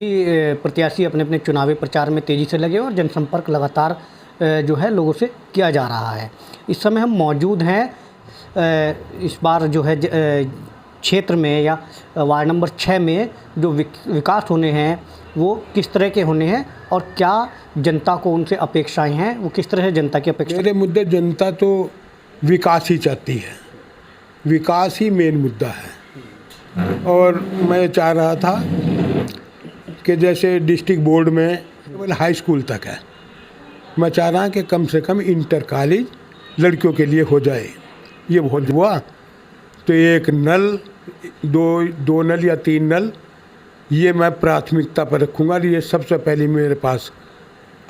प्रत्याशी अपने अपने चुनावी प्रचार में तेज़ी से लगे और जनसंपर्क लगातार जो है लोगों से किया जा रहा है। इस समय हम मौजूद हैं इस बार जो है क्षेत्र में या वार्ड नंबर 6 में जो विकास होने हैं वो किस तरह के होने हैं और क्या जनता को उनसे अपेक्षाएं हैं, वो किस तरह से जनता की अपेक्षा। मेरे मुद्दे जनता तो विकास ही चाहती है, विकास ही मेन मुद्दा है। और मैं चाह रहा था कि जैसे डिस्ट्रिक्ट बोर्ड में केवल हाई स्कूल तक है, मैं चाह रहा कि कम से कम इंटर कॉलेज लड़कियों के लिए हो जाए। ये बहुत हुआ तो एक नल, दो नल या 3 नल, ये मैं प्राथमिकता पर रखूँगा। ये सबसे पहले मेरे पास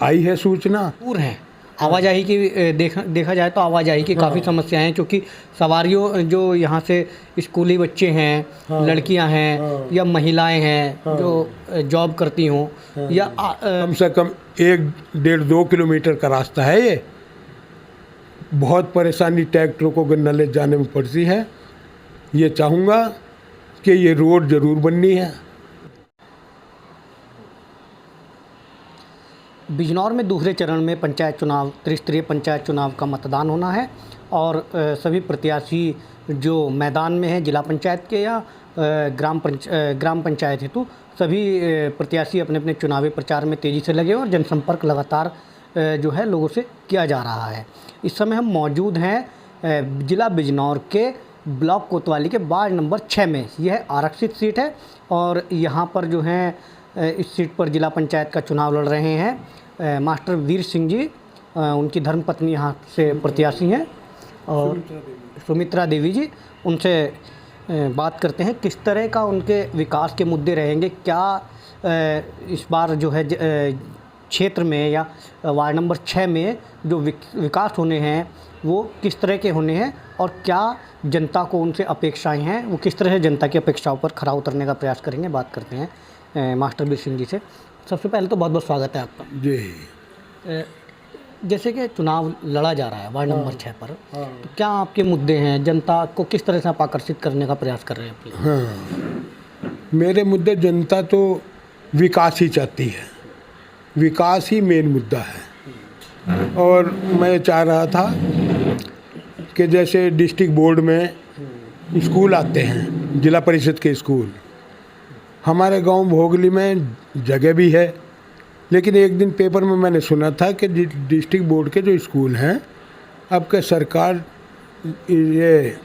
आई है सूचना। दूर हैं आवाजाही की, देखा जाए तो आवाजाही की काफ़ी समस्याएं हैं, क्योंकि सवारियों जो यहाँ से स्कूली बच्चे हैं, लड़कियां हैं या महिलाएं हैं जो जॉब करती हों या कम से कम 1-1.5-2 किलोमीटर का रास्ता है। ये बहुत परेशानी ट्रैक्टरों को गन्ना ले जाने में पड़ती है। ये चाहूँगा कि ये रोड ज़रूर बननी है। बिजनौर में दूसरे चरण में पंचायत चुनाव, त्रिस्तरीय पंचायत चुनाव का मतदान होना है और सभी प्रत्याशी जो मैदान में हैं जिला पंचायत के या ग्राम पंचायत हेतु, सभी प्रत्याशी अपने अपने चुनावी प्रचार में तेज़ी से लगे और जनसंपर्क लगातार जो है लोगों से किया जा रहा है। इस समय हम मौजूद हैं जिला बिजनौर के ब्लॉक कोतवाली के वार्ड नंबर 6 में। यह आरक्षित सीट है और यहाँ पर जो है इस सीट पर जिला पंचायत का चुनाव लड़ रहे हैं मास्टर वीर सिंह जी, उनकी धर्मपत्नी यहाँ से प्रत्याशी हैं और सुमित्रा देवी जी। उनसे बात करते हैं किस तरह का उनके विकास के मुद्दे रहेंगे, क्या इस बार जो है क्षेत्र में या वार्ड नंबर 6 में जो विकास होने हैं वो किस तरह के होने हैं और क्या जनता को उनसे अपेक्षाएं हैं, वो किस तरह से जनता की अपेक्षाओं पर खरा उतरने का प्रयास करेंगे। बात करते हैं मास्टर वीर सिंह जी से। सबसे पहले तो बहुत बहुत स्वागत है आपका जी। जैसे कि चुनाव लड़ा जा रहा है वार्ड नंबर 6 पर, तो क्या आपके मुद्दे हैं, जनता को किस तरह से आप आकर्षित करने का प्रयास कर रहे हैं? हाँ, मेरे मुद्दे जनता तो विकास ही चाहती है, विकास ही मेन मुद्दा है। और मैं चाह रहा था कि जैसे डिस्ट्रिक्ट बोर्ड में स्कूल आते हैं, जिला परिषद के स्कूल, हमारे गांव भोगली में जगह भी है, लेकिन एक दिन पेपर में मैंने सुना था कि डिस्ट्रिक्ट बोर्ड के जो स्कूल हैं, अब के सरकार ये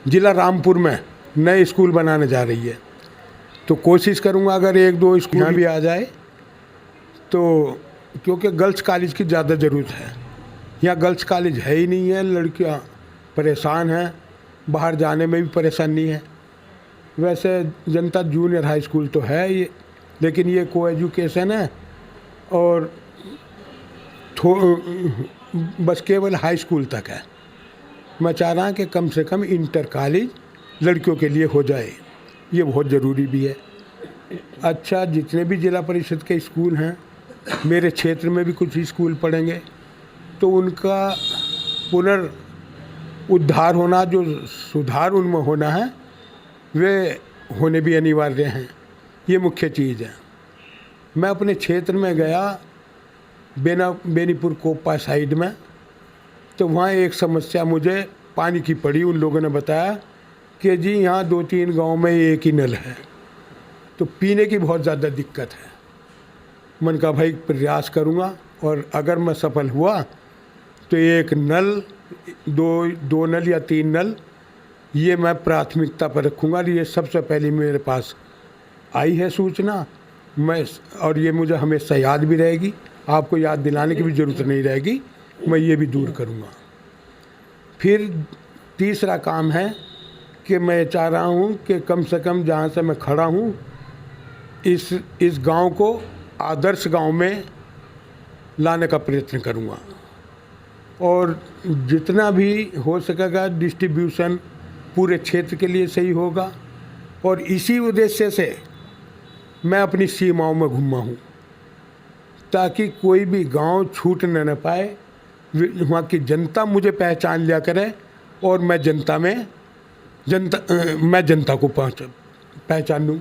जिला रामपुर में नए स्कूल बनाने जा रही है। तो कोशिश करूंगा अगर 1-2 स्कूल भी आ जाए तो, क्योंकि गर्ल्स कॉलेज की ज़्यादा ज़रूरत है। यहाँ गर्ल्स कॉलेज है ही नहीं है, लड़कियाँ परेशान हैं, बाहर जाने में भी परेशानी है। वैसे जनता जूनियर हाई स्कूल तो है ये, लेकिन ये को एजुकेशन है और बस केवल हाई स्कूल तक है। मैं चाह रहा कि कम से कम इंटर कॉलेज लड़कियों के लिए हो जाए। ये बहुत ज़रूरी भी है। अच्छा, जितने भी जिला परिषद के स्कूल हैं, मेरे क्षेत्र में भी कुछ स्कूल पढ़ेंगे, तो उनका पुनरुद्धार होना, जो सुधार उनमें होना है, वे होने भी अनिवार्य हैं। ये मुख्य चीज़ है। मैं अपने क्षेत्र में गया बेनीपुर कोपा साइड में, तो वहाँ एक समस्या मुझे पानी की पड़ी। उन लोगों ने बताया कि जी यहाँ 2-3 गांव में एक ही नल है, तो पीने की बहुत ज़्यादा दिक्कत है। मन का भाई प्रयास करूँगा और अगर मैं सफल हुआ तो एक नल, दो नल या 3 नल, ये मैं प्राथमिकता पर रखूँगा। ये सबसे पहले मेरे पास आई है सूचना, और ये मुझे हमेशा याद भी रहेगी, आपको याद दिलाने की भी ज़रूरत नहीं रहेगी, मैं ये भी दूर करूँगा। फिर तीसरा काम है कि मैं चाह रहा हूँ कि कम से कम जहाँ से मैं खड़ा हूँ, इस गांव को आदर्श गांव में लाने का प्रयत्न करूँगा और जितना भी हो सकेगा डिस्ट्रीब्यूशन पूरे क्षेत्र के लिए सही होगा। और इसी उद्देश्य से मैं अपनी सीमाओं में घूमा हूँ ताकि कोई भी गांव छूट न पाए, वहाँ की जनता मुझे पहचान लिया करे और मैं जनता को पहचानूँ।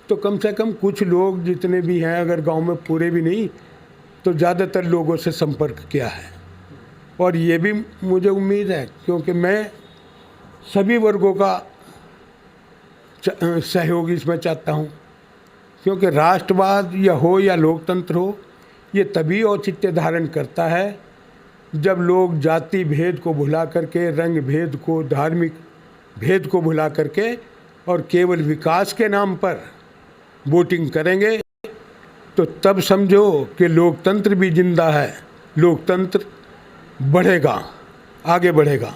तो कम से कम कुछ लोग जितने भी हैं, अगर गांव में पूरे भी नहीं तो ज़्यादातर लोगों से संपर्क किया है। और ये भी मुझे उम्मीद है, क्योंकि मैं सभी वर्गों का सहयोग इसमें चाहता हूँ, क्योंकि राष्ट्रवाद या लोकतंत्र हो, ये तभी औचित्य धारण करता है जब लोग जाति भेद को भुला करके, रंग भेद को, धार्मिक भेद को भुला करके और केवल विकास के नाम पर वोटिंग करेंगे, तो तब समझो कि लोकतंत्र भी जिंदा है, लोकतंत्र बढ़ेगा, आगे बढ़ेगा।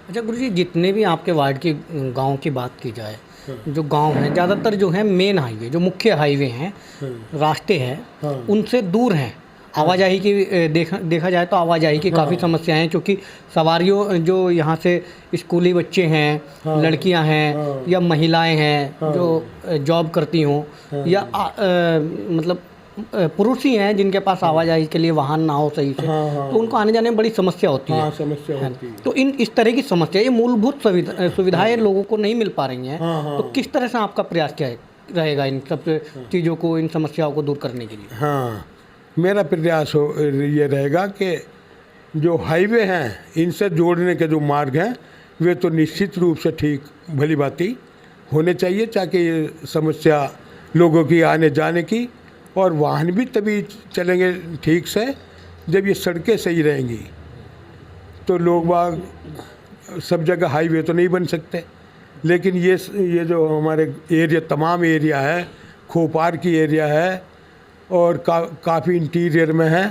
अच्छा गुरुजी, जितने भी आपके वार्ड के गांव की बात की जाए, जो गांव हैं ज़्यादातर जो है मेन हाईवे, जो मुख्य हाईवे हैं, रास्ते हैं, उनसे दूर हैं। आवाजाही की देखा जाए तो आवाजाही की काफ़ी समस्याएं हैं, क्योंकि सवारियों जो यहाँ से स्कूली बच्चे हैं, लड़कियां हैं या महिलाएं हैं जो जॉब करती हों, या मतलब पुरुष ही हैं जिनके पास आवाजाही के लिए वाहन ना हो सही से, तो उनको आने जाने में बड़ी समस्या होती है। समस्या होती है। तो इस तरह की समस्या, ये मूलभूत सुविधाएं लोगों को नहीं मिल पा रही हैं। तो किस तरह से आपका प्रयास क्या रहेगा इन सब चीज़ों को, इन समस्याओं को दूर करने के लिए? हाँ, मेरा प्रयास ये रहेगा कि जो हाईवे हैं, इनसे जोड़ने के जो मार्ग हैं, वे तो निश्चित रूप से ठीक भली भांति होने चाहिए, ताकि ये समस्या लोगों की आने जाने की, और वाहन भी तभी चलेंगे ठीक से जब ये सड़कें सही रहेंगी। तो लोग बाग सब जगह हाईवे तो नहीं बन सकते, लेकिन ये जो हमारे एरिया, तमाम एरिया है, खोपार की एरिया है और काफ़ी इंटीरियर में है,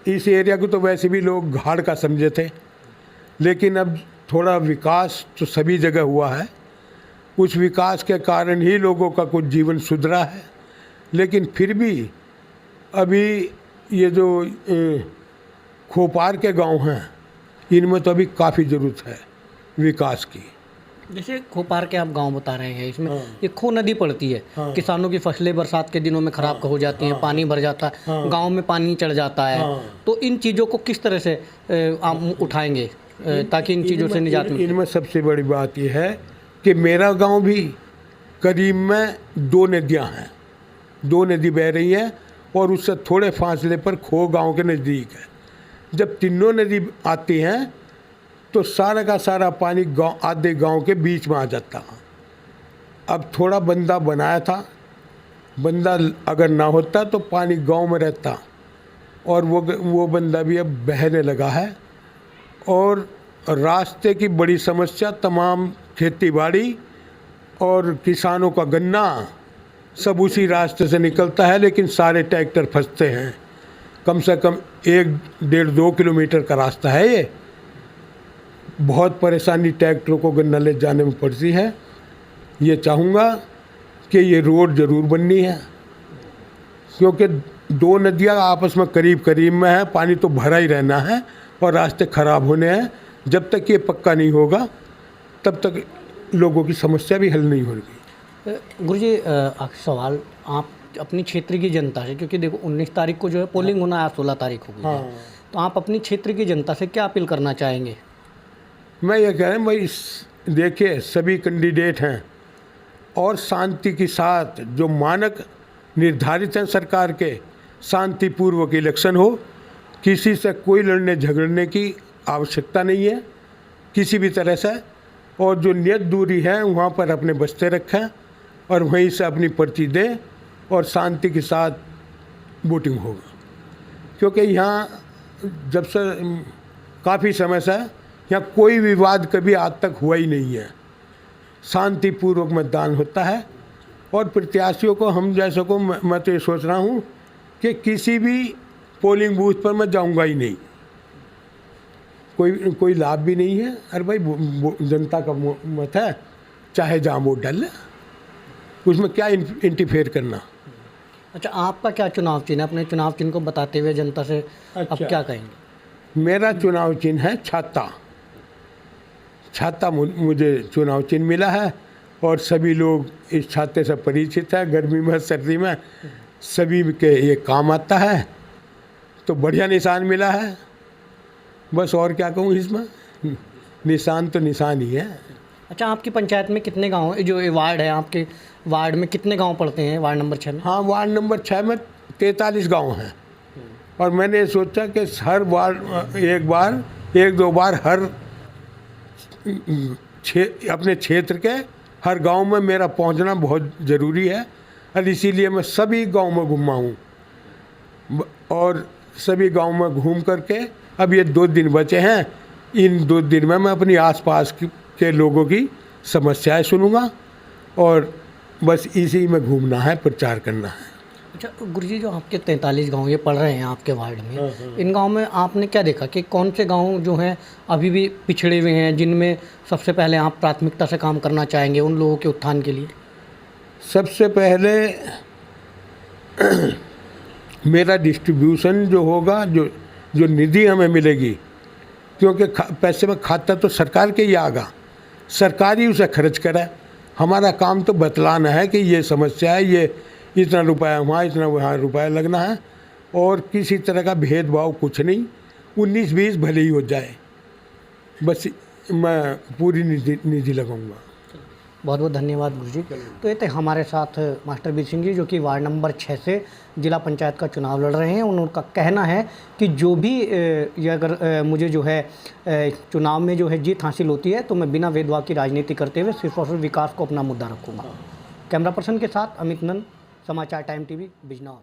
इस एरिया को तो वैसे भी लोग घाड़ का समझे थे, लेकिन अब थोड़ा विकास तो सभी जगह हुआ है। उस विकास के कारण ही लोगों का कुछ जीवन सुधरा है, लेकिन फिर भी अभी ये जो खोपार के गांव हैं, इनमें तो अभी काफ़ी ज़रूरत है विकास की। जैसे खोपार के आप गांव बता रहे हैं, इसमें एक खो नदी पड़ती है, किसानों की फसलें बरसात के दिनों में खराब हो जाती हैं, पानी भर जाता है, गांव में पानी चढ़ जाता है। तो इन चीज़ों को किस तरह से आप उठाएंगे ताकि इन चीज़ों से निजात मिले? इनमें सबसे बड़ी बात यह है कि मेरा गांव भी करीब में 2 नदियां हैं, 2 नदी बह रही हैं, और उससे थोड़े फासले पर खो गांव के नज़दीक है। जब तीनों नदी आती हैं तो सारा का सारा पानी आधे गांव के बीच में आ जाता है। अब थोड़ा बंदा बनाया था, बंदा अगर ना होता तो पानी गांव में रहता, और वो बंदा भी अब बहने लगा है। और रास्ते की बड़ी समस्या, तमाम खेती बाड़ी और किसानों का गन्ना सब उसी रास्ते से निकलता है, लेकिन सारे ट्रैक्टर फंसते हैं। कम से कम 1-1.5-2 किलोमीटर का रास्ता है ये। बहुत परेशानी ट्रैक्टरों को गन्ना ले जाने में पड़ती है। ये चाहूँगा कि ये रोड ज़रूर बननी है, क्योंकि 2 नदियाँ आपस में करीब करीब में है, पानी तो भरा ही रहना है और रास्ते ख़राब होने हैं। जब तक ये पक्का नहीं होगा तब तक लोगों की समस्या भी हल नहीं होगी। गुरुजी, सवाल आप अपनी क्षेत्र की जनता से, क्योंकि देखो 19 तारीख को जो है पोलिंग होना है, 16 तारीख होगी, तो आप अपनी क्षेत्र की जनता से क्या अपील करना चाहेंगे? मैं ये कह रहा हूँ भाई, देखिए सभी कैंडिडेट हैं और शांति के साथ जो मानक निर्धारित हैं सरकार के, शांतिपूर्वक इलेक्शन हो, किसी से कोई लड़ने झगड़ने की आवश्यकता नहीं है किसी भी तरह से, और जो नियत दूरी है वहाँ पर अपने बस्ते रखें और वहीं से अपनी पर्ची दें और शांति के साथ वोटिंग होगा। क्योंकि यहाँ जब से काफ़ी समय से यहाँ कोई विवाद कभी आज तक हुआ ही नहीं है, शांतिपूर्वक मतदान होता है। और प्रत्याशियों को, हम जैसे को, मैं तो ये सोच रहा हूँ कि किसी भी पोलिंग बूथ पर मैं जाऊँगा ही नहीं, कोई लाभ भी नहीं है। अरे भाई, जनता का मत है, चाहे जहाँ वोट डाल ले, उसमें क्या इंटरफेयर करना। अच्छा, आपका क्या चुनाव चिन्ह है? अपने चुनाव चिन्ह को बताते हुए जनता से अब क्या कहेंगे? मेरा चुनाव चिन्ह है छाता। छाता मुझे चुनाव चिन्ह मिला है और सभी लोग इस छाते से परिचित है। गर्मी में, सर्दी में सभी के ये काम आता है, तो बढ़िया निशान मिला है। बस और क्या कहूँ इसमें, निशान तो निशान ही है। अच्छा, आपकी पंचायत में कितने गांव हैं? जो ये वार्ड है, आपके वार्ड में कितने गांव पड़ते हैं, वार्ड नंबर 6 में? हाँ, वार्ड नंबर 6 में 43 गांव हैं। और मैंने सोचा कि हर वार्ड एक दो बार हर अपने क्षेत्र के हर गांव में मेरा पहुंचना बहुत ज़रूरी है, और इसीलिए मैं सभी गांव में घूमा हूँ। और सभी गांव में घूम करके अब ये 2 दिन बचे हैं, इन 2 दिन में मैं अपनी आसपास के लोगों की समस्याएं सुनूंगा, और बस इसी में घूमना है, प्रचार करना है। अच्छा गुरुजी, जो आपके 43 गांव ये पड़ रहे हैं आपके वार्ड में, इन गांव में आपने क्या देखा कि कौन से गांव जो हैं अभी भी पिछड़े हुए हैं, जिनमें सबसे पहले आप प्राथमिकता से काम करना चाहेंगे उन लोगों के उत्थान के लिए? सबसे पहले मेरा डिस्ट्रीब्यूशन जो होगा, जो निधि हमें मिलेगी, क्योंकि पैसे में खाता तो सरकार के ही आगा, सरकार ही उसे खर्च करे। हमारा काम तो बतलाना है कि ये समस्या है, ये इतना रुपया वहाँ, इतना वहाँ रुपया लगना है, और किसी तरह का भेदभाव कुछ नहीं। 19-20 भले ही हो जाए, बस मैं पूरी निधि लगाऊंगा। बहुत बहुत धन्यवाद गुरुजी। तो ये थे हमारे साथ मास्टर बीर सिंह जी, जो कि वार्ड नंबर 6 से जिला पंचायत का चुनाव लड़ रहे हैं। उनका कहना है कि जो भी ये अगर मुझे जो है चुनाव में जो है जीत हासिल होती है, तो मैं बिना भेदभाव की राजनीति करते हुए सिर्फ और सिर्फ विकास को अपना मुद्दा रखूँगा। कैमरा पर्सन के साथ अमित नंद, समाचार टाइम टीवी, बिजनौर।